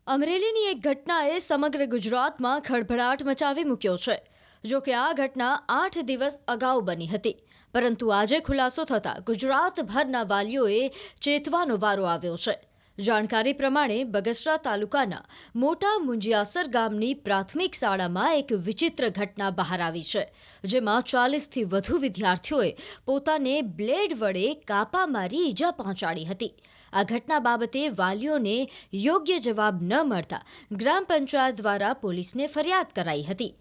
અમરેલીની એક ઘટનાએ સમગ્ર ગુજરાતમાં ખળભળાટ મચાવી મૂક્યો છે। જો કે આ ઘટના 8 દિવસ અગાઉ બની હતી, પરંતુ આજે ખુલાસો થતાં ગુજરાતભરના વાલીઓએ ચેતવાનો વારો આવ્યો છે। જાણકારી પ્રમાણે બગસરા તાલુકાના મોટા મુંજિયાસર ગામની પ્રાથમિક શાળામાં એક વિચિત્ર ઘટના બહાર આવી છે, જેમાં 40થી વધુ વિદ્યાર્થીઓએ પોતાને બ્લેડ વડે કાપા મારી ઈજા પહોંચાડી હતી। આ ઘટના બાબતે વાલીઓને યોગ્ય જવાબ ન મળતા ગ્રામ પંચાયત દ્વારા પોલીસને ફરિયાદ કરાઈ હતી।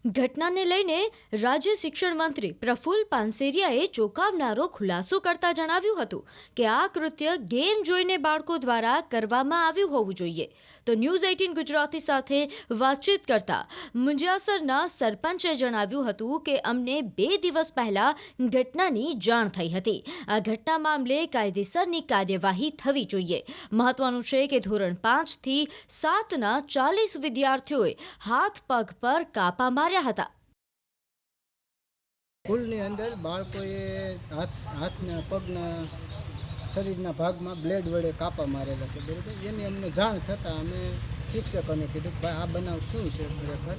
ઘટનાને લઈને રાજ્ય શિક્ષણ મંત્રી પ્રફુલ્લ પાનસેરિયાએ ચોંકાવનારો ખુલાસો કરતા જણાવ્યું હતું કે આ કૃત્ય ગેમ જોઈને બાળકો દ્વારા કરવામાં આવ્યું હોવું જોઈએ। તો ન્યૂઝ 18 ગુજરાતી સાથે વાતચીત કરતા મુંજિયાસરના સરપંચે જણાવ્યું હતું કે અમને 2 દિવસ પહેલા ઘટનાની જાણ થઈ હતી। આ ઘટના મામલે કાયદેસરની કાર્યવાહી થવી જોઈએ। મહત્વનું છે કે ધોરણ 5 થી 7ના 40 વિદ્યાર્થીઓએ હાથ પગ પર કાપા માર્યા હતા। સ્કૂલની અંદર બાળકોએ હાથના પગના શરીરના ભાગમાં બ્લેડ વડે કાપા મારેલા છે, બરાબર। એની અમને જાણ થતાં અમે શિક્ષકોને કીધું કે ભાઈ આ બનાવ શું છે ખરેખર,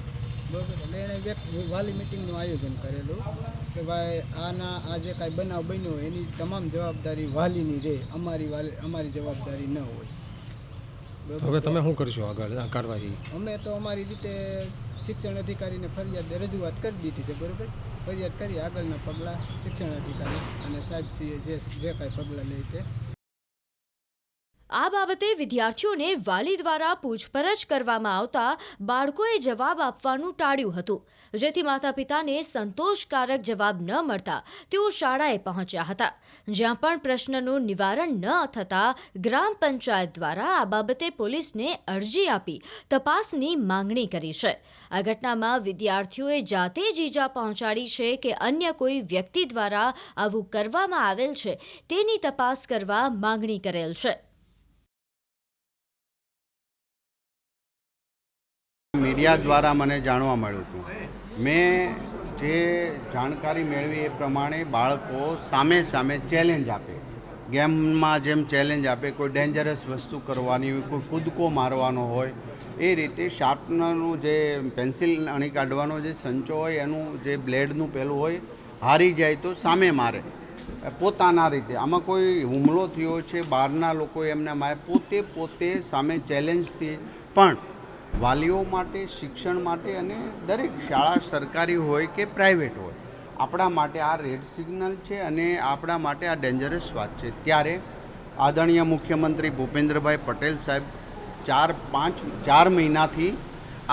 બરાબર। એટલે એણે વાલી મિટિંગનું આયોજન કરેલું કે ભાઈ આ જે કાંઈ બનાવ બન્યો હોય એની તમામ જવાબદારી વાલીની રહે, અમારી જવાબદારી ન હોય। હવે તમે શું કરશો આગળ કાર્યવાહી? અમે તો અમારી રીતે શિક્ષણ અધિકારીને ફરિયાદ રજૂઆત કરી દીધી છે, બરાબર। ફરિયાદ કરી આગળના પગલાં શિક્ષણ અધિકારી અને સાહેબશ્રીએ જે કાંઈ પગલાં લે તે। આ બાબતે વિદ્યાર્થીઓને વાલી દ્વારા પૂછપરછ કરવામાં આવતા બાળકોએ જવાબ આપવાનું ટાળ્યું હતું, જેથી માતા પિતાને સંતોષકારક જવાબ ન મળતા તેઓ શાળાએ પહોંચ્યા હતા, જ્યાં પણ પ્રશ્નનું નિવારણ ન થતાં ગ્રામ પંચાયત દ્વારા આ બાબતે પોલીસને અરજી આપી તપાસની માંગણી કરી છે। આ ઘટનામાં વિદ્યાર્થીઓએ જાતે જ ઈજા પહોંચાડી છે કે અન્ય કોઈ વ્યક્તિ દ્વારા આવું કરવામાં આવેલ છે તેની તપાસ કરવા માંગણી કરેલ છે। મીડિયા દ્વારા મને જાણવા મળ્યું હતું, મેં જે જાણકારી મેળવી એ પ્રમાણે બાળકો સામે ચેલેન્જ આપે, ગેમમાં જેમ ચેલેન્જ આપે, કોઈ ડેન્જરસ વસ્તુ કરવાની હોય, કોઈ કૂદકો મારવાનો હોય, એ રીતે શાર્પનરનું જે પેન્સિલ અણી કાઢવાનો જે સંચો હોય એનું જે બ્લેડનું પેલું હોય, હારી જાય તો સામે મારે પોતાના રીતે। આમાં કોઈ હુમલો થયો છે, બહારના લોકો એમને મારે, પોતે સામે ચેલેન્જથી પણ વાલીઓ માટે, શિક્ષણ માટે અને દરેક શાળા સરકારી હોય કે પ્રાઇવેટ હોય, આપણા માટે આ રેડ સિગ્નલ છે અને આપણા માટે આ ડેન્જરસ વાત છે। ત્યારે આદરણીય મુખ્યમંત્રી ભૂપેન્દ્રભાઈ પટેલ સાહેબ 4 મહિનાથી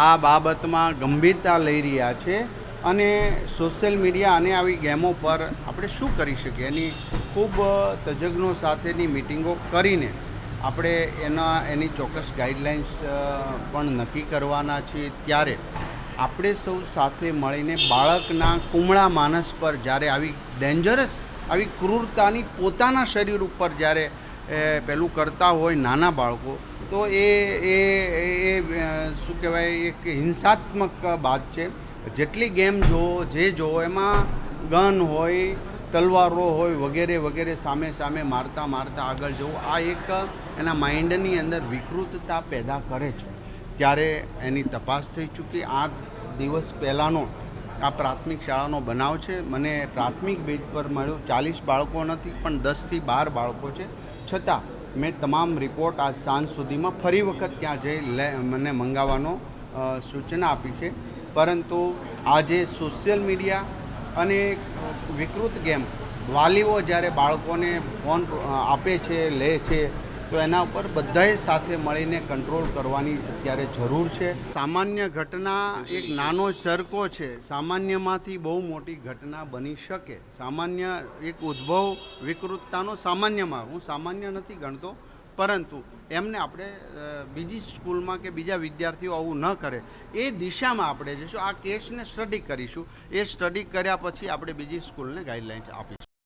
આ બાબતમાં ગંભીરતા લઈ રહ્યા છે અને સોશિયલ મીડિયા અને આવી ગેમો પર આપણે શું કરી શકીએ એની ખૂબ તજજ્ઞો સાથેની મિટિંગો કરીને આપણે એની ચોક્કસ ગાઈડલાઇન્સ પણ નક્કી કરવાના છીએ। ત્યારે આપણે સૌ સાથે મળીને બાળકના કુમળા માનસ પર જ્યારે આવી ડેન્જરસ, આવી ક્રૂરતાની પોતાના શરીર ઉપર જ્યારે પેલું કરતા હોય નાના બાળકો, તો એ શું કહેવાય, એક હિંસાત્મક વાત છે। જેટલી ગેમ જોવો એમાં ગન હોય, તલવારો હોય, વગેરે સામે મારતા આગળ જવું, આ એક એના માઇન્ડની અંદર વિકૃતતા પેદા કરે છે। ત્યારે એની તપાસ થઈ ચૂકી। 8 દિવસ પહેલાંનો આ પ્રાથમિક શાળાનો બનાવ છે। મને પ્રાથમિક બેઝ પર મળ્યું 40 બાળકો નથી પણ 10થી 12 બાળકો છે, છતાં મેં તમામ રિપોર્ટ આજ સાંજ સુધીમાં ફરી વખત ત્યાં જઈ મને મંગાવવાનો સૂચના આપી છે। પરંતુ આજે સોશિયલ મીડિયા અને વિકૃત ગેમ વાલીઓ જ્યારે બાળકોને ફોન આપે છે, લે છે, તો એના ઉપર બધાએ સાથે મળીને કંટ્રોલ કરવાની અત્યારે જરૂર છે। સામાન્ય ઘટના એક નાનો સરકો છે, સામાન્યમાંથી બહુ મોટી ઘટના બની શકે। સામાન્ય એક ઉદ્ભવ વિકૃતતાનો સામાન્યમાં, હું સામાન્ય નથી ગણતો, પરંતુ એમને આપણે બીજી સ્કૂલમાં કે બીજા વિદ્યાર્થીઓ આવું ન કરે એ દિશામાં આપણે જઈશું। આ કેસને સ્ટડી કરીશું, એ સ્ટડી કર્યા પછી આપણે બીજી સ્કૂલને ગાઈડલાઇન્સ આપીશું।